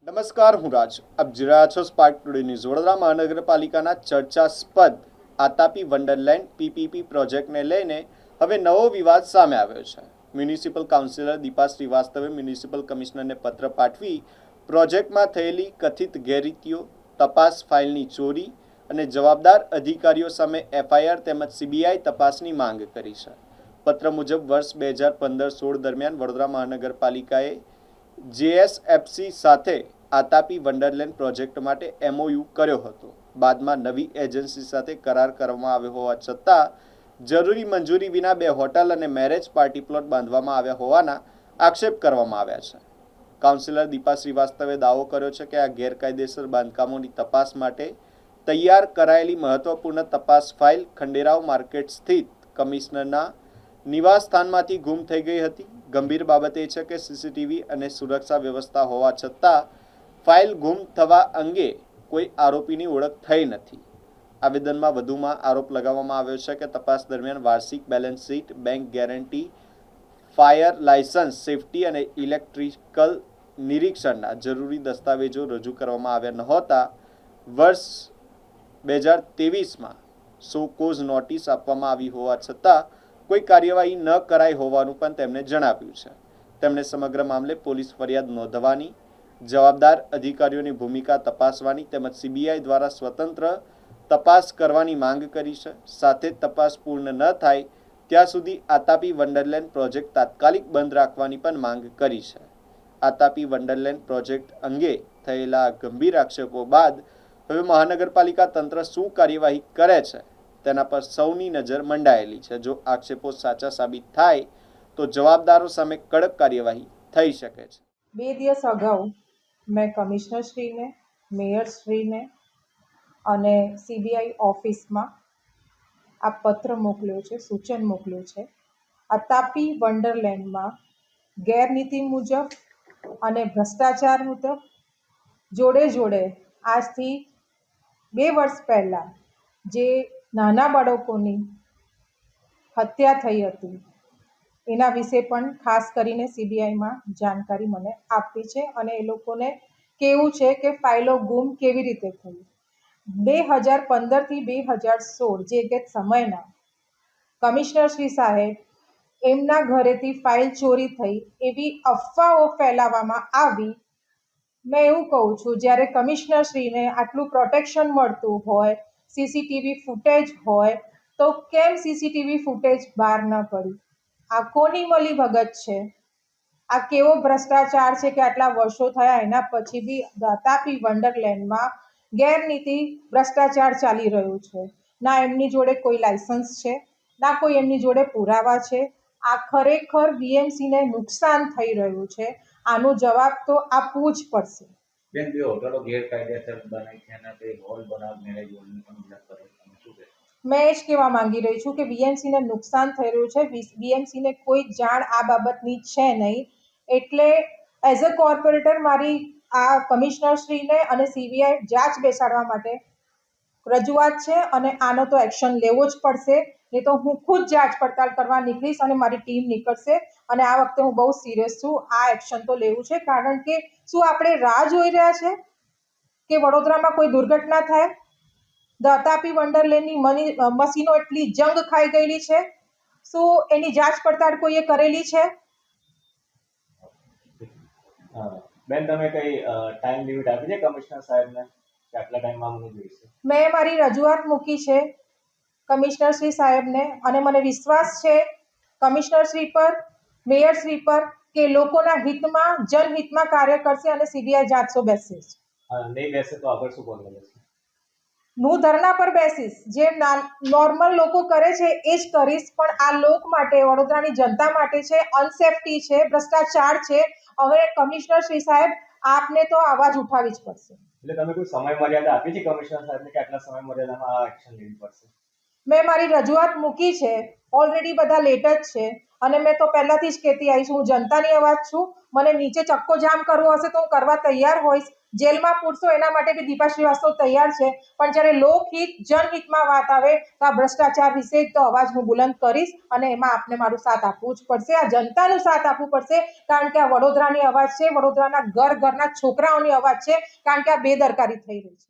નમસ્કાર, હું રાજ. આપ જોઈ રહ્યા છો સ્પાર્ક ટુડે ન્યૂઝ. વડોદરા મહાનગરપાલિકાના ચર્ચાસ્પદ આતાપી વંડરલેન્ડ પીપીપી પ્રોજેક્ટને લઈને હવે નવો વિવાદ સામે આવ્યો છે. મ્યુનિસિપલ કાઉન્સિલર દીપા શ્રીવાસ્તવે મ્યુનિસિપલ કમિશનરને પત્ર પાઠવી પ્રોજેક્ટમાં થયેલી કથિત ગેરરીતિઓ, તપાસ ફાઇલની ચોરી અને જવાબદાર અધિકારીઓ સામે એફઆઈઆર તેમજ સીબીઆઈ તપાસની માંગ કરી છે. પત્ર મુજબ વર્ષ 2015-16 દરમિયાન વડોદરા મહાનગરપાલિકાએ જેએસએફસી સાથે આતાપી વંડરલેન્ડ પ્રોજેક્ટ માટે એમઓયુ કર્યો હતો. બાદમાં નવી એજન્સી સાથે કરાર કરવામાં આવ્યો હોવા છતાં જરૂરી મંજૂરી વિના 2 હોટલ અને મેરેજ પાર્ટી પ્લોટ બાંધવામાં આવ્યા હોવાના આક્ષેપ કરવામાં આવ્યા છે. કાઉન્સિલર દીપા શ્રીવાસ્તવે દાવો કર્યો છે કે આ ગેરકાયદેસર બાંધકામોની તપાસ માટે તૈયાર કરાયેલી મહત્વપૂર્ણ તપાસ ફાઇલ ખંડેરાવ માર્કેટ સ્થિત કમિશનરના નિવાસસ્થાનમાંથી ગુમ થઈ ગઈ હતી. ગંભીર બાબત એ છે કે સીસીટીવી અને સુરક્ષા વ્યવસ્થા હોવા છતાં ફાઇલ ગુમ થવા અંગે કોઈ આરોપીની ઓળખ થઈ નથી. આવેદનમાં વધુમાં આરોપ લગાવવામાં આવ્યો છે કે તપાસ દરમિયાન વાર્ષિક balance sheet, bank guarantee, fire licence, safety અને ઇલેક્ટ્રિકલ નિરીક્ષણના જરૂરી દસ્તાવેજો રજૂ કરવામાં આવ્યા નહોતા. વર્ષ 2023માં સો કોઝ નોટિસ આપવામાં આવી હોવા છતાં કોઈ કાર્યવાહી ન કરાઈ હોવાનું પણ તેમણે જણાવ્યું છે. તેમણે સમગ્ર મામલે પોલીસ ફરિયાદ નોંધવાની, જવાબદાર અધિકારીઓની ભૂમિકા તપાસવાની તેમજ સીબીઆઈ દ્વારા સ્વતંત્ર તપાસ કરવાની માંગ કરી છે. સાથે તપાસ પૂર્ણ ન થાય ત્યાં સુધી આતાપી વંડરલેન્ડ પ્રોજેક્ટ તાત્કાલિક બંધ રાખવાની પણ માંગ કરી છે. આતાપી વંડરલેન્ડ પ્રોજેક્ટ અંગે થયેલા ગંભીર આક્ષેપો બાદ હવે મહાનગરપાલિકા તંત્ર શું કાર્યવાહી કરે છે તેના પર સૌની નજર મંડાયેલી છે. જો આક્ષેપો સાચા સાબિત થાય તો જવાબદારો સામે કડક કાર્યવાહી થઈ શકે છે. 2 દિવસ અગાઉ મેં કમિશનરશ્રીને, મેયરશ્રીને અને સીબીઆઈ ઓફિસમાં આ પત્ર મોકલ્યો છે, સૂચન મોકલ્યું છે. આતાપી વંડરલેન્ડમાં ગેરનીતિ મુજબ અને ભ્રષ્ટાચાર મુજબ જોડે જોડે આજથી 2 વર્ષ પહેલાં જે નાના બાળકોની હત્યા થઈ હતી એના વિશે પણ ખાસ કરીને સીબીઆઈમાં જાણકારી મને આપી છે અને એ લોકોને કેવું છે કે ફાઇલો ગુમ કેવી રીતે થઈ. 2015થી 2016 જે તે સમયના કમિશનર શ્રી સાહેબ એમના ઘરેથી ફાઇલ ચોરી થઈ એવી અફવાઓ ફેલાવવામાં આવી. મેં એવું કહું છું, જ્યારે કમિશનરશ્રીને આટલું પ્રોટેક્શન મળતું હોય, સીસીટીવી ફૂટેજ હોય, તો કેમ સીસીટીવી ફૂટેજ બહાર ન પડી? આ કોની મળી ભગત છે? આ કેવો ભ્રષ્ટાચાર છે કે આટલા વર્ષો થયા એના પછી બી આતાપી વંડરલેન્ડમાં ગેરનીતિ ભ્રષ્ટાચાર ચાલી રહ્યું છે. ના એમની જોડે કોઈ લાયસન્સ છે, ના કોઈ એમની જોડે પુરાવા છે. આ ખરેખર બીએમસીને નુકસાન થઈ રહ્યું છે. આનો જવાબ તો આપવું જ પડશે. બેન, 2 હોટલો ગેરકાયદેસર બનાવી છે અને તે હોલ બનાવ મેરેજ હોલની પણ ઉલ્લેખ કરે છે. શું કહે? મેં એ જ કહેવા માંગી રહી છું કે બીએમસીને નુકસાન થઈ રહ્યું છે. બીએમસીને કોઈ જાણ આ બાબતની છે નહીં. એટલે એઝ અ કોર્પોરેટર મારી આ કમિશનરશ્રીને અને સીબીઆઈ જાંચ બેસાડવા માટે રજૂઆત છે અને આનો તો એક્શન લેવો જ પડશે. નહીં તો હું ખુદ જાંચ પડતાલ કરવા નીકળીશ અને મારી ટીમ નીકળશે. અને આ વખતે હું બહુ સિરિયસ છું. આ એક્શન તો લેવું છે, કારણ કે શું આપણે રાહ જોઈ રહ્યા છે કે વડોદરામાં કોઈ દુર્ઘટના થાય? આતાપી વંડરલેન્ડની મશીનો એટલી જંગ ખાઈ ગયેલી છે, શું એની જાંચ પડતાલ કોઈએ કરેલી છે? બેન, તમે કઈ ટાઈમ લિમિટ આપી છે કમિશનર સાહેબને કે આટલા ટાઈમમાં અમને જોઈશે? મેં મારી રજૂઆત મૂકી છે કમિશનર શ્રી સાહેબને અને મને વિશ્વાસ છે કમિશનર શ્રી પર, મેયર શ્રી પર કે લોકોના હિતમાં, જનહિતમાં કાર્ય કરશે અને સીબીઆઈ જાંચો બેસશે. નહીં બેસે તો આગળ શું પગલાં લેશે? હું ધરણા પર બેસીશ. જે નોર્મલ લોકો કરે છે એ જ કરીશ, પણ આ લોક માટે, વડોદરાની જનતા માટે છે, અનસેફટી છે, ભ્રષ્ટાચાર છે. હવે કમિશનર શ્રી સાહેબ આપને તો અવાજ ઉઠાવી જ પડશે. એટલે તમે કોઈ સમય મર્યાદા આપી છે કમિશનર સાહેબને કે આટલા સમય મર્યાદામાં આ એક્શન લેવી પડશે? મેં મારી રજૂઆત મૂકી છે. ઓલરેડી બધા લેટ જ છે. અને મેં તો પહેલાંથી જ કહેતી આવી છું, હું જનતાની અવાજ છું. મને નીચે ચક્કો જામ કરવો હશે તો હું કરવા તૈયાર હોઈશ. જેલમાં પૂરશો એના માટે બી દીપા શ્રીવાસ્તવ તૈયાર છે. પણ જ્યારે લોકહિત જનહિતમાં વાત આવે તો આ ભ્રષ્ટાચાર વિશે તો અવાજ હું બુલંદ કરીશ અને એમાં આપને મારું સાથ આપવું જ પડશે. આ જનતાનું સાથ આપવું પડશે, કારણ કે આ વડોદરાની અવાજ છે, વડોદરાના ઘરના છોકરાઓની અવાજ છે, કારણ કે આ બેદરકારી થઈ રહી છે.